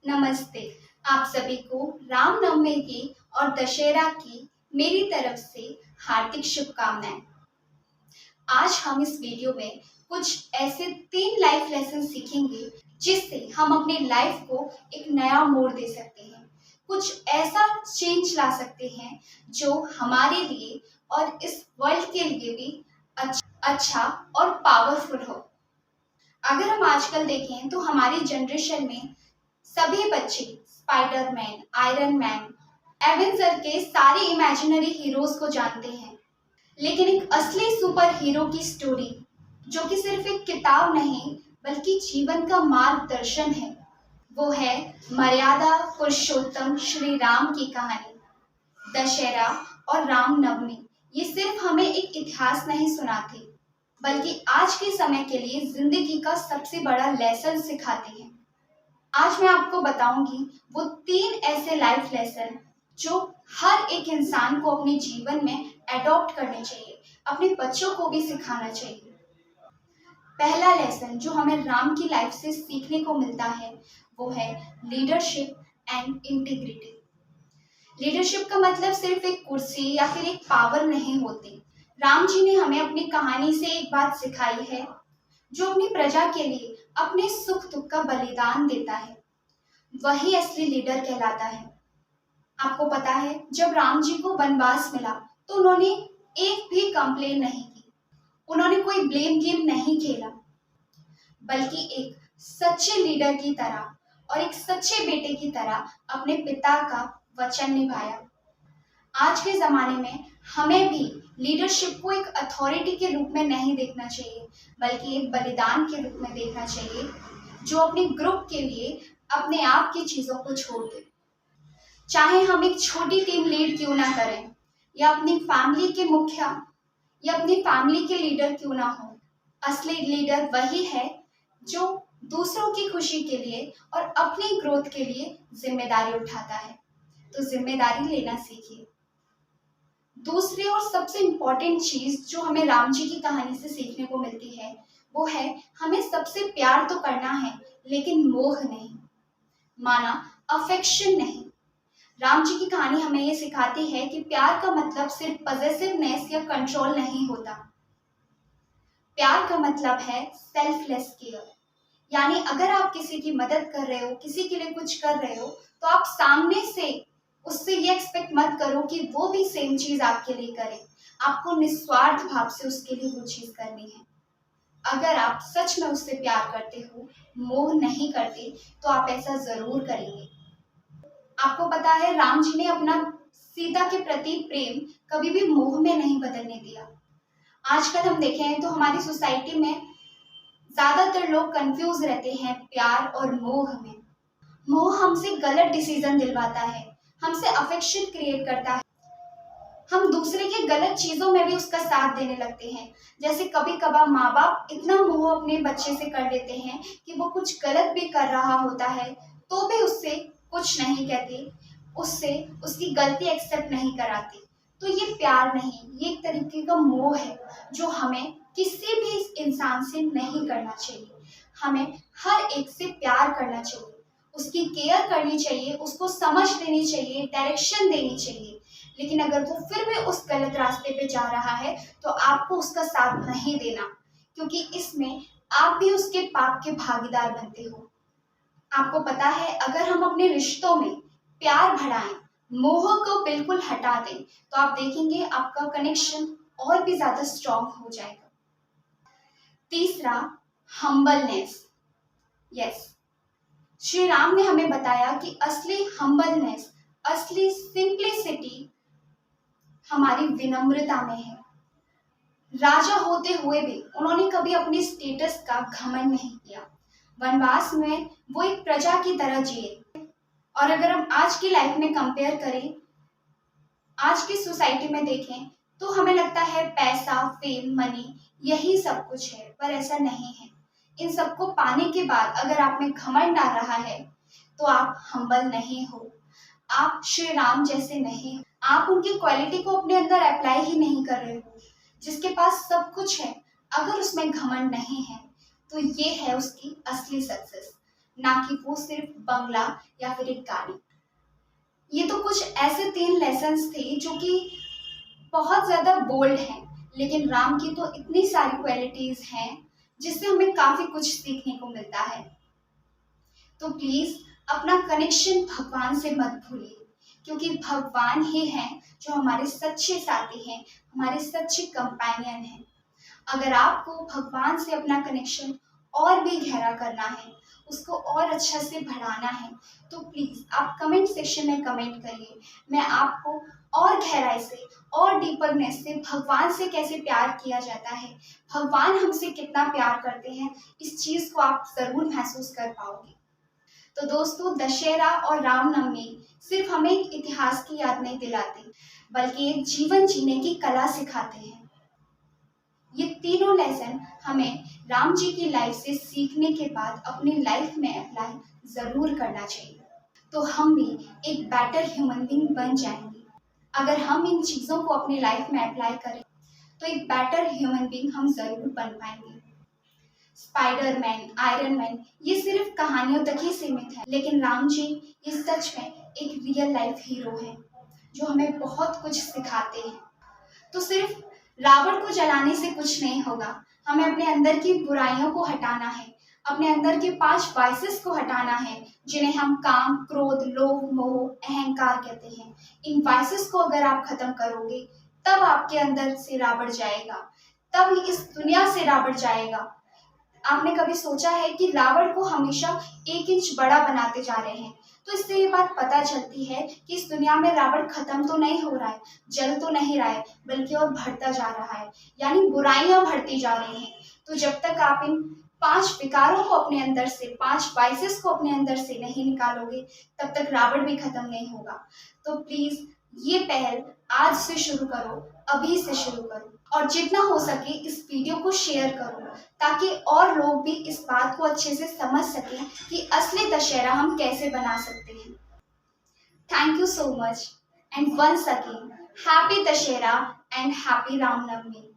नमस्ते। आप सभी को रामनवमी की और दशहरा की मेरी तरफ से हार्दिक शुभकामनाएं। आज हम इस वीडियो में कुछ ऐसे 3 लाइफ लेसन सीखेंगे जिससे हम अपनी लाइफ को एक नया मोड़ दे सकते हैं। कुछ ऐसा चेंज ला सकते हैं जो हमारे लिए और इस वर्ल्ड के लिए भी अच्छा और पावरफुल हो। अगर हम आजकल देखें तो हमारी जनरेशन में सभी बच्चे स्पाइडरमैन, आयरन मैन, एवेंजर के सारे इमेजिनरी हीरोज को जानते हैं, लेकिन एक असली सुपर हीरो की स्टोरी जो कि सिर्फ एक किताब नहीं बल्कि जीवन का मार्गदर्शन है, वो है मर्यादा पुरुषोत्तम श्री राम की कहानी। दशहरा और रामनवमी ये सिर्फ हमें एक इतिहास नहीं सुनाते बल्कि आज के समय के लिए जिंदगी का सबसे बड़ा लेसन सिखाते हैं। आज मैं आपको बताऊंगी वो 3 ऐसे लाइफ लेसन जो हर एक इंसान को अपने जीवन में एडॉप्ट करने चाहिए, अपने बच्चों को भी सिखाना चाहिए। पहला लेसन जो हमें राम की लाइफ से सीखने को मिलता है वो है लीडरशिप एंड इंटीग्रिटी। लीडरशिप का मतलब सिर्फ एक कुर्सी या फिर एक पावर नहीं होती। राम जी ने हमें अपनी कहानी से एक बात सिखाई है, जो अपनी प्रजा के लिए अपने सुख दुख का बलिदान देता है वही असली लीडर कहलाता है। आपको पता है जब राम जी को वनवास मिला तो उन्होंने एक भी कंप्लेन नहीं की, उन्होंने कोई ब्लेम गेम नहीं खेला, बल्कि एक सच्चे लीडर की तरह और एक सच्चे बेटे की तरह अपने पिता का वचन निभाया। आज के ज़माने में हमें भी लीडरशिप को एक अथॉरिटी के रूप में नहीं देखना चाहिए बल्कि एक बलिदान के रूप में देखना चाहिए, जो अपने ग्रुप के लिए अपने आप की चीज़ों को छोड़ दे। चाहे हम एक छोटी टीम लीड क्यों ना करें या अपनी फैमिली के मुखिया या अपनी फैमिली के लीडर क्यों ना हो, असली लीडर वही है जो दूसरों की खुशी के लिए और अपनी ग्रोथ के लिए जिम्मेदारी उठाता है। तो जिम्मेदारी लेना सीखिए। दूसरी और सबसे इम्पोर्टेंट चीज जो हमें राम जी की कहानी से सीखने को मिलती है वो है हमें सबसे प्यार तो करना है लेकिन मोह नहीं, माना अफेक्शन नहीं। राम जी की कहानी हमें ये सिखाती है कि प्यार का मतलब सिर्फ पॉजेसिवनेस या कंट्रोल नहीं होता। प्यार का मतलब है सेल्फलेस केयर, यानी अगर आप किसी की मदद कर रहे हो, किसी के लिए कुछ कर रहे हो, तो आप सामने से उससे ये एक्सपेक्ट मत करो कि वो भी सेम चीज आपके लिए करे। आपको निस्वार्थ भाव से उसके लिए वो चीज करनी है। अगर आप सच में उससे प्यार करते हो, मोह नहीं करते, तो आप ऐसा जरूर करेंगे। आपको पता है राम जी ने अपना सीता के प्रति प्रेम कभी भी मोह में नहीं बदलने दिया। आजकल हम देखें तो हमारी सोसाइटी में ज्यादातर लोग कंफ्यूज रहते हैं प्यार और मोह में। मोह हमसे गलत डिसीजन दिलवाता है, हमसे अफेक्शन क्रिएट करता है, हम दूसरे के गलत चीजों में भी उसका साथ देने लगते हैं। जैसे कभी कभार माँ बाप इतना मोह अपने बच्चे से कर देते हैं कि वो कुछ गलत भी कर रहा होता है तो भी उससे कुछ नहीं कहते, उससे उसकी गलती एक्सेप्ट नहीं कराते। तो ये प्यार नहीं, ये एक तरीके का मोह है जो हमें किसी भी इंसान से नहीं करना चाहिए। हमें हर एक से प्यार करना चाहिए, उसकी केयर करनी चाहिए, उसको समझ देनी चाहिए, डायरेक्शन देनी चाहिए। लेकिन अगर वो फिर भी उस गलत रास्ते पे जा रहा है तो आपको उसका साथ नहीं देना, क्योंकि इसमें आप भी उसके पाप के भागीदार बनते हो। आपको पता है अगर हम अपने रिश्तों में प्यार बढ़ाएं, मोह को बिल्कुल हटा दें, तो आप देखेंगे आपका कनेक्शन और भी ज्यादा स्ट्रॉन्ग हो जाएगा। तीसरा, हम्बलनेस। यस, श्री राम ने हमें बताया कि असली हम्बलनेस, असली सिंप्लिसिटी हमारी विनम्रता में है। राजा होते हुए भी उन्होंने कभी अपनी स्टेटस का घमंड नहीं किया। वनवास में वो एक प्रजा की तरह जिए। और अगर हम आज की लाइफ में कंपेयर करें, आज की सोसाइटी में देखें, तो हमें लगता है पैसा, फेम, मनी यही सब कुछ है, पर ऐसा नहीं है। इन सबको पाने के बाद अगर आप में घमंड आ रहा है तो आप हम्बल नहीं हो, आप श्री राम जैसे नहीं, आप उनकी क्वालिटी को अपने अंदर अप्लाई ही नहीं कर रहे हो। जिसके पास सब कुछ है, अगर उसमें घमंड नहीं है तो ये है उसकी असली सक्सेस। ना कि वो सिर्फ बंगला या फिर एक गाड़ी। ये तो कुछ ऐसे 3 लेसन्स थे जो कि बहुत ज़्यादा बोल्ड हैं, लेकिन राम की तो इतनी सारी क्वालिटीज़ हैं जिससे हमें काफ़ी कुछ सीखने को मिलता है। तो प्लीज़ अपना कनेक्शन भगवान से मत भूलिए, क्योंकि भगवान ही हैं जो हमारे सच्चे साथी हैं, हमारे सच्चे कंपेनियन हैं। अगर आपको भगवान से अपना कनेक्शन और भी गहरा करना है, उसको और अच्छा से बढ़ाना है, तो प्लीज़ आप कमेंट सेक्शन में कमेंट करिए। मैं आपको और गहराई से और डीपरनेस से भगवान से कैसे प्यार किया जाता है, भगवान हमसे कितना प्यार करते हैं, इस चीज़ को आप ज़रूर महसूस कर पाओगे। तो दोस्तों, दशहरा और रामनवमी सिर्फ हमें एक इतिहास की याद नहीं दिलाती, बल्कि एक जीवन जीने की कला सिखाते हैं। ये तीनों लेसन हमें राम जी की लाइफ से सीखने के बाद अपनी लाइफ में अप्लाई ज़रूर करना चाहिए, तो हम भी एक बेटर ह्यूमन बीइंग बन जाएंगे। अगर हम इन चीज़ों को अपनी लाइफ में अप्लाई करें तो एक बेटर ह्यूमन बीइंग हम ज़रूर बन पाएंगे। स्पाइडरमैन, आयरन मैन ये सिर्फ कहानियों तक ही सीमित है, लेकिन राम जी ये सच में एक रियल लाइफ हीरो हैं जो हमें बहुत कुछ सिखाते हैं। तो सिर्फ रावण को जलाने से कुछ नहीं होगा, हमें अपने अंदर की बुराइयों को हटाना है, अपने अंदर के 5 वाइसेस को हटाना है, जिन्हें हम काम, क्रोध, लोभ, मोह, अहंकार कहते हैं। इन वाइसेस को अगर आप खत्म करोगे, तब आपके अंदर से रावण जाएगा, तब इस दुनिया से रावण जाएगा। आपने कभी सोचा है कि रावण को हमेशा 1 इंच बड़ा बनाते जा रहे हैं? तो इससे ये बात पता चलती है कि इस दुनिया में रावण खत्म तो नहीं हो रहा है, जल तो नहीं रहा है, बल्कि और बढ़ता जा रहा है, यानी बुराइयां बढ़ती जा रही हैं। तो जब तक आप इन 5 विकारों को अपने अंदर से, 5 वाइसेस को अपने अंदर से नहीं निकालोगे, तब तक रावण भी खत्म नहीं होगा। तो प्लीज ये पहल आज से शुरू करो, अभी से शुरू करो, और जितना हो सके इस वीडियो को शेयर करो, ताकि और लोग भी इस बात को अच्छे से समझ सकें कि असली दशहरा हम कैसे बना सकते हैं। Thank you so much and once again happy Dussehra and happy Ramnavami.